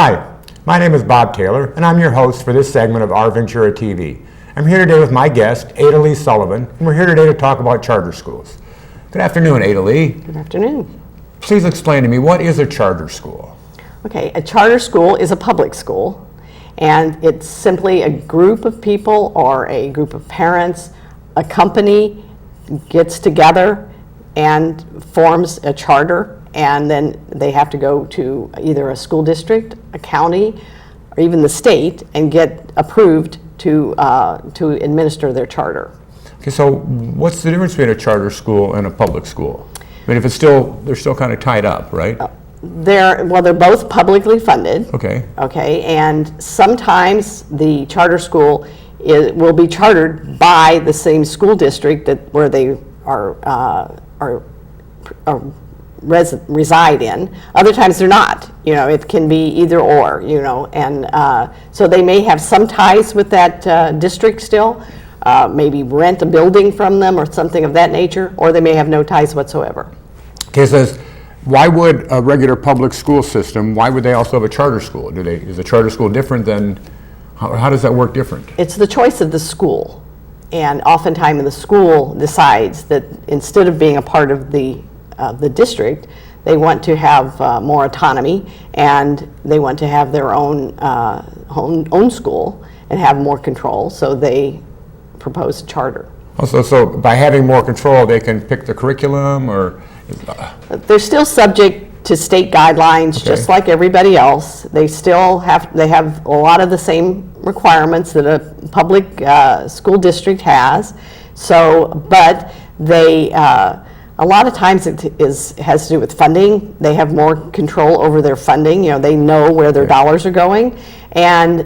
Hi, my name is Bob Taylor, and I'm your host for this segment of Our Ventura TV. I'm here today with my guest, Lee Sullivan, and we're here today to talk about charter schools. Good afternoon, Lee. Good afternoon. Please explain to me, what is a charter school? Okay, a charter school is a public school, and it's simply a group of people or a group of parents, a company gets together and forms a charter, and then they have to go to either a school district, a county, or even the state and get approved to administer their charter. Okay, so what's the difference between a charter school and a public school? I mean, if they're still kind of tied up, right? They're both publicly funded. Okay. Okay, and sometimes the charter school will be chartered by the same school district where they reside in. Other times they're not. It can be either or. And so they may have some ties with that district still. Maybe rent a building from them or something of that nature, or they may have no ties whatsoever. Okay, so why would a regular public school system, why would they also have a charter school? Is a charter school different than, how does that work different? It's the choice of the school. And oftentimes the school decides that instead of being a part of the district, they want to have more autonomy, and they want to have their own school and have more control, so they propose a charter. Also, so by having more control, they can pick the curriculum, or? They're still subject to state guidelines, just like everybody else. They have a lot of the same requirements that a public school district has. So, but they, a lot of times it has to do with funding. They have more control over their funding. They know where their dollars are going, and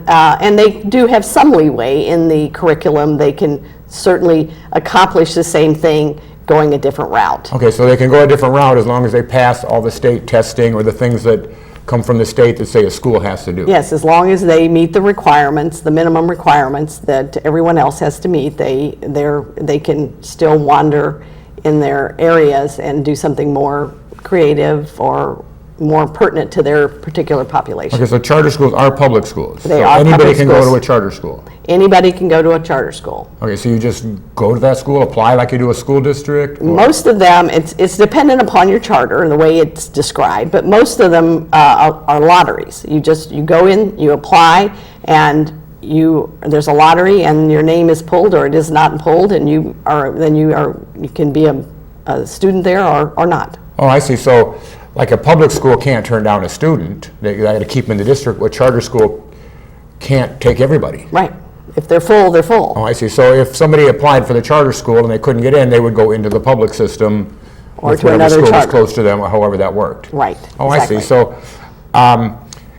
they do have some leeway in the curriculum. They can certainly accomplish the same thing going a different route. Okay, so they can go a different route as long as they pass all the state testing or the things that come from the state that say a school has to do. Yes, as long as they meet the requirements, the minimum requirements that everyone else has to meet, they can still wander in their areas and do something more creative or more pertinent to their particular population. Okay, so charter schools are public schools. They are anybody public can schools. go to a charter school. Anybody can go to a charter school. Okay, so you just go to that school, apply like you do a school district? Or? Most of them, it's dependent upon your charter and the way it's described, but most of them are lotteries. You go in, you apply, and there's a lottery, and your name is pulled or it is not pulled, and you can be a student there or not. Oh, I see. So like a public school can't turn down a student. They got to keep them in the district. A charter school can't take everybody. Right. If they're full, they're full. Oh, I see. So if somebody applied for the charter school and they couldn't get in, they would go into the public system or with to whatever another school charter. was close to them, or however that worked. Right. Oh, exactly. I see. So,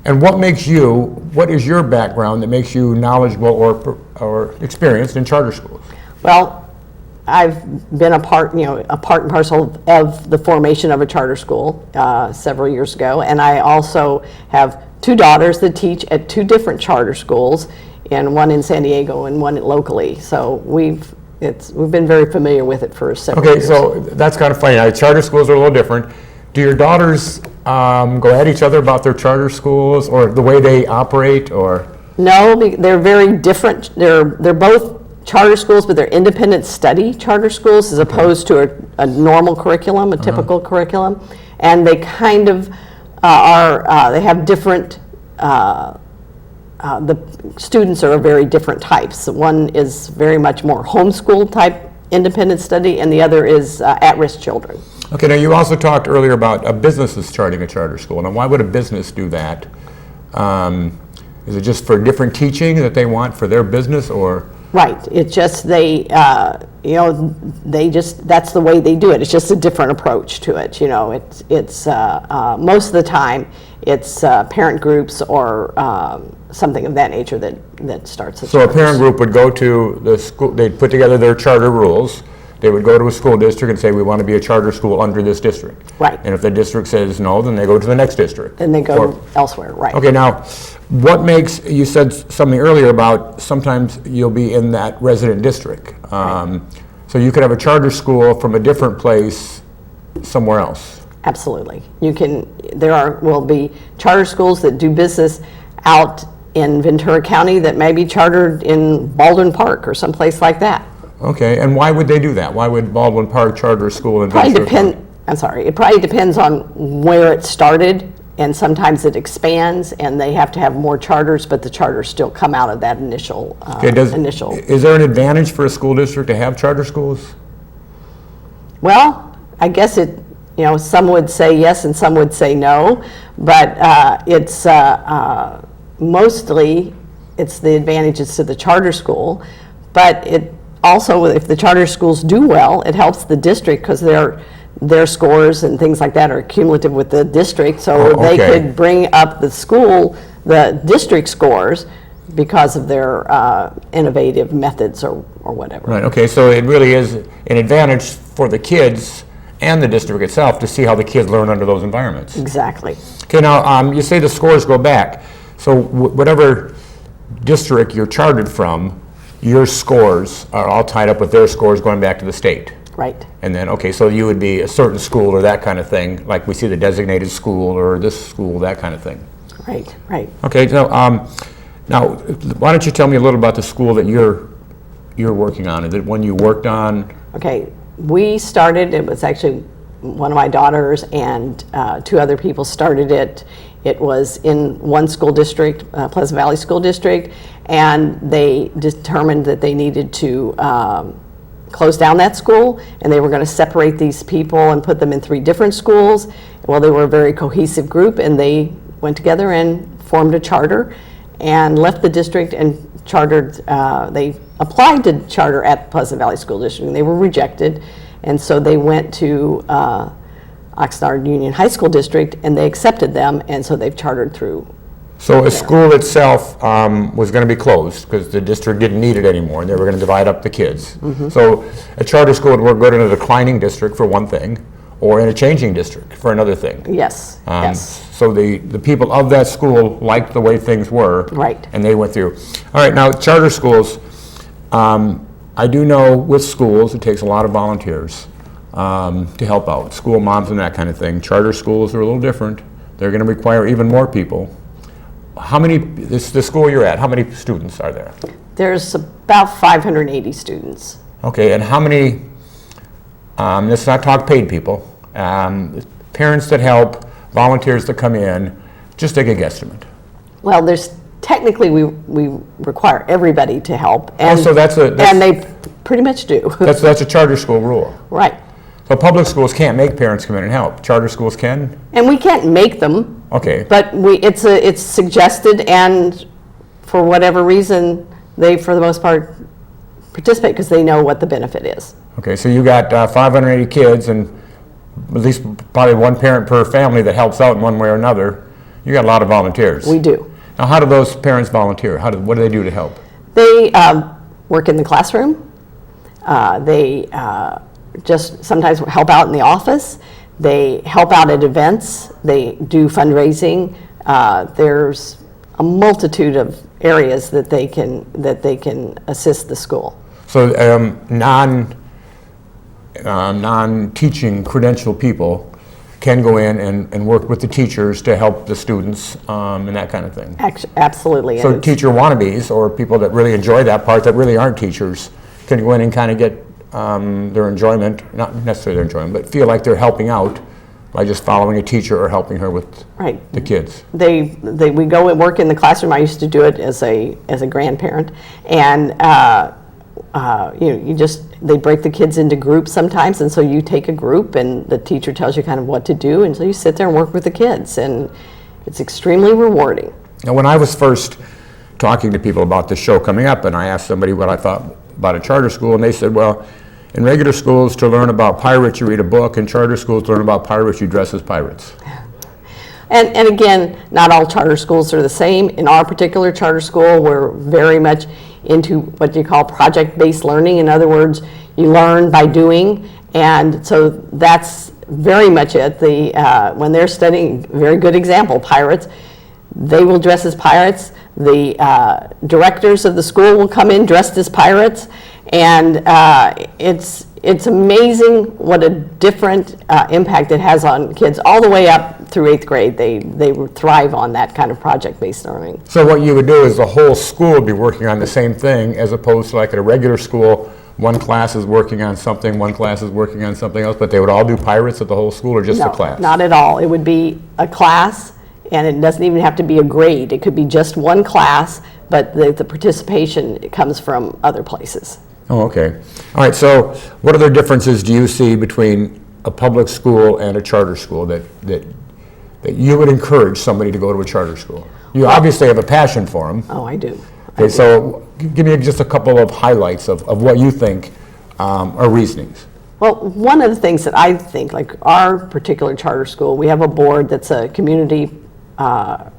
and what is your background that makes you knowledgeable or experienced in charter schools? Well, I've been a part and parcel of the formation of a charter school several years ago, and I also have two daughters that teach at two different charter schools, and one in San Diego and one locally. So we've been very familiar with it for several years. Okay, so that's kind of funny. Now, charter schools are a little different. Do your daughters go at each other about their charter schools or the way they operate, or? No, they're very different. They're both charter schools, but they're independent study charter schools as opposed to a normal curriculum, a typical curriculum. And they kind of they have different, the students are very different types. One is very much more homeschool type independent study, and the other is at-risk children. Okay, now you also talked earlier about a business is charting a charter school. Now, why would a business do that? Is it just for different teaching that they want for their business, or? Right. It's just that's the way they do it. It's just a different approach to it. It's most of the time it's parent groups or something of that nature that starts. So a parent group would go to the school. They'd put together their charter rules. They would go to a school district and say, we want to be a charter school under this district. Right. And if the district says no, then they go to the next district. And they go elsewhere, right. Okay, now, you said something earlier about sometimes you'll be in that resident district. Right. So you could have a charter school from a different place somewhere else. Absolutely. Will be charter schools that do business out in Ventura County that may be chartered in Baldwin Park or someplace like that. Okay, and why would they do that? Why would Baldwin Park charter a school in Ventura County? It probably depends on where it started, and sometimes it expands and they have to have more charters, but the charters still come out of that initial. Is there an advantage for a school district to have charter schools? Well, I guess some would say yes and some would say no, but it's mostly it's the advantages to the charter school, but it also, if the charter schools do well, it helps the district because their scores and things like that are cumulative with the district, so they could bring up the district scores because of their innovative methods or whatever. Right, okay, so it really is an advantage for the kids and the district itself to see how the kids learn under those environments. Exactly. Okay, now you say the scores go back. So whatever district you're chartered from, your scores are all tied up with their scores going back to the state. Right. And then, okay, so you would be a certain school or that kind of thing, like we see the designated school or this school, that kind of thing. Right, right. Okay, so now why don't you tell me a little about the school that you're working on, the one you worked on? Okay. We started, it was actually one of my daughters and two other people started it. It was in one school district, Pleasant Valley School District, and they determined that they needed to close down that school, and they were going to separate these people and put them in 3 different schools. Well, they were a very cohesive group, and they went together and formed a charter and left the district and chartered. They applied to charter at Pleasant Valley School District, and they were rejected, and so they went to Oxnard Union High School District, and they accepted them, and so they've chartered through. So a school itself was going to be closed because the district didn't need it anymore, and they were going to divide up the kids. Mm-hmm. So a charter school would work good in a declining district for one thing, or in a changing district for another thing. Yes, yes. So the people of that school liked the way things were, right, and they went through. All right, now charter schools, I do know with schools it takes a lot of volunteers to help out, school moms and that kind of thing. Charter schools are a little different. They're going to require even more people. How many, the school you're at, how many students are there? There's about 580 students. Okay, and how many, let's not talk paid people, parents that help, volunteers that come in, just take a guesstimate. Well, there's technically we require everybody to help, and so and they pretty much do. That's a charter school rule. Right. So public schools can't make parents come in and help. Charter schools can? And we can't make them. Okay. But it's suggested, and for whatever reason, they for the most part participate because they know what the benefit is. Okay, so you got 580 kids and at least probably one parent per family that helps out in one way or another. You got a lot of volunteers. We do. Now, how do those parents volunteer? What do they do to help? They work in the classroom. They just sometimes help out in the office. They help out at events. They do fundraising. There's a multitude of areas that they can assist the school. So non-teaching credentialed people can go in and work with the teachers to help the students and that kind of thing. Absolutely. So teacher wannabes, or people that really enjoy that part that really aren't teachers, can go in and kind of get their enjoyment, not necessarily their enjoyment, but feel like they're helping out by just following a teacher or helping her with the kids. We go and work in the classroom. I used to do it as a grandparent, and they break the kids into groups sometimes, and so you take a group and the teacher tells you kind of what to do, and so you sit there and work with the kids, and it's extremely rewarding. Now, when I was first talking to people about this show coming up, and I asked somebody what I thought about a charter school, and they said, well, in regular schools to learn about pirates you read a book, in charter schools to learn about pirates you dress as pirates. And again, not all charter schools are the same. In our particular charter school, we're very much into what you call project-based learning. In other words, you learn by doing, and so that's very much it. When they're studying, very good example, pirates, they will dress as pirates. The directors of the school will come in dressed as pirates, And it's amazing what a different impact it has on kids all the way up through 8th grade. They thrive on that kind of project-based learning. So what you would do is the whole school would be working on the same thing, as opposed to like at a regular school, one class is working on something, one class is working on something else, but they would all do pirates at the whole school, or just the class? No, not at all. It would be a class, and it doesn't even have to be a grade. It could be just one class, but the participation comes from other places. Oh, okay. All right, so what other differences do you see between a public school and a charter school that you would encourage somebody to go to a charter school? You obviously have a passion for them. Oh, I do. Okay, so give me just a couple of highlights of what you think are reasonings. Well, one of the things that I think, like our particular charter school, we have a board that's a community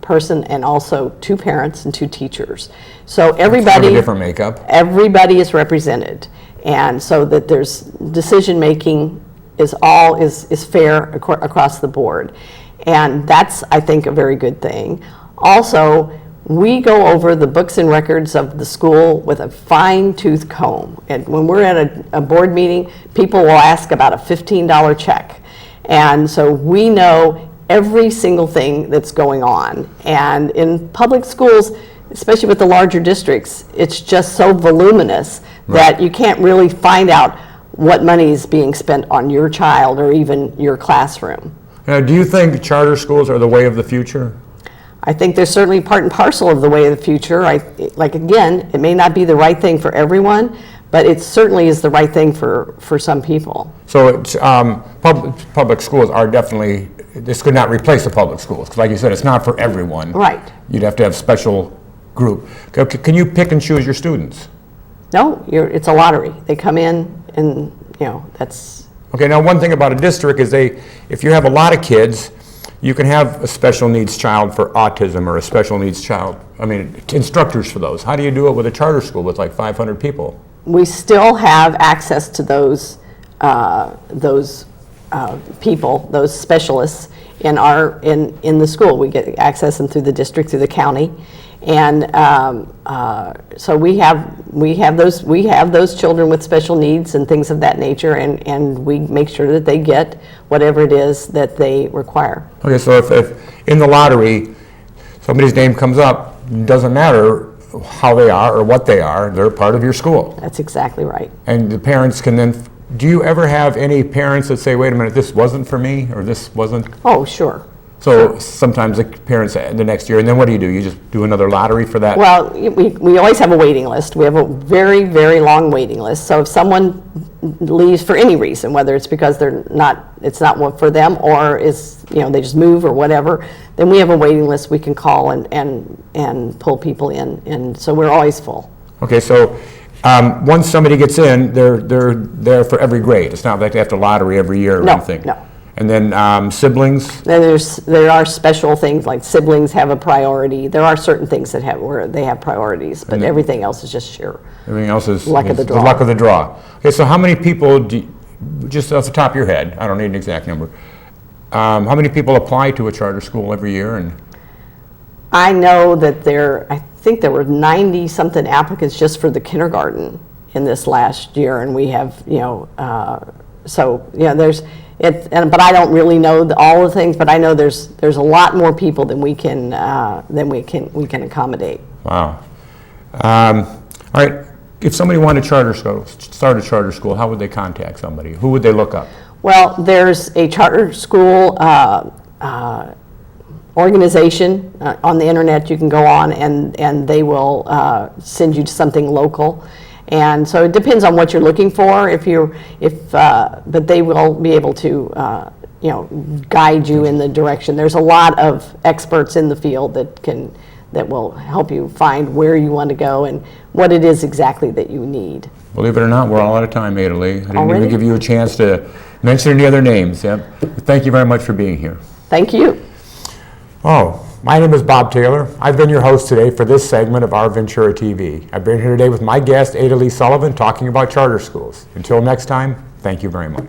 person and also 2 parents and 2 teachers. So everybody, Kind of a different makeup. everybody is represented, and so that there's decision making is fair across the board, and that's, I think, a very good thing. Also, we go over the books and records of the school with a fine-tooth comb, and when we're at a board meeting, people will ask about a $15 check, and so we know every single thing that's going on. And in public schools, especially with the larger districts, it's just so voluminous that you can't really find out what money is being spent on your child or even your classroom. Now, do you think charter schools are the way of the future? I think they're certainly part and parcel of the way of the future. Like again, it may not be the right thing for everyone, but it certainly is the right thing for some people. So it's, public schools are definitely, this could not replace the public schools, because like you said, it's not for everyone. Right. You'd have to have special group. Can you pick and choose your students? No, it's a lottery. They come in and, that's... Okay, now one thing about a district is if you have a lot of kids, you can have a special needs child for autism or a special needs child, instructors for those. How do you do it with a charter school with like 500 people? We still have access to those people, those specialists in the school. We get access them through the district, through the county, and so we have those children with special needs and things of that nature, and we make sure that they get whatever it is that they require. Okay, so if in the lottery somebody's name comes up, doesn't matter how they are or what they are, they're part of your school. That's exactly right. And the parents can then, do you ever have any parents that say, wait a minute, this wasn't for me, or this wasn't? Oh, sure. So sometimes the parents, the next year, and then what do? You just do another lottery for that? Well, we always have a waiting list. We have a very, very long waiting list. So if someone leaves for any reason, whether it's because it's not one for them, or they just move or whatever, then we have a waiting list we can call and pull people in, and so we're always full. Okay, so once somebody gets in, they're there for every grade. It's not like they have to lottery every year or anything. No. And then siblings? There are special things, like siblings have a priority. There are certain things where they have priorities, but everything else is just sheer. Everything else is luck of the draw. The luck of the draw. Okay, so how many people, just off the top of your head, I don't need an exact number, how many people apply to a charter school every year? And I know that I think there were 90-something applicants just for the kindergarten in this last year, and we have, but I don't really know all the things, but I know there's a lot more people than we can accommodate. Wow. All right. If somebody wanted to start a charter school, how would they contact somebody? Who would they look up? Well, there's a charter school organization on the internet you can go on, and they will send you to something local. And so it depends on what you're looking for. But they will be able to, guide you in the direction. There's a lot of experts in the field that will help you find where you want to go and what it is exactly that you need. Believe it or not, we're all out of time, Ada Lee. I didn't Already? even give you a chance to mention any other names. Yep. Thank you very much for being here. Thank you. Oh, my name is Bob Taylor. I've been your host today for this segment of Our Ventura TV. I've been here today with my guest, Ada Lee Sullivan, talking about charter schools. Until next time, thank you very much.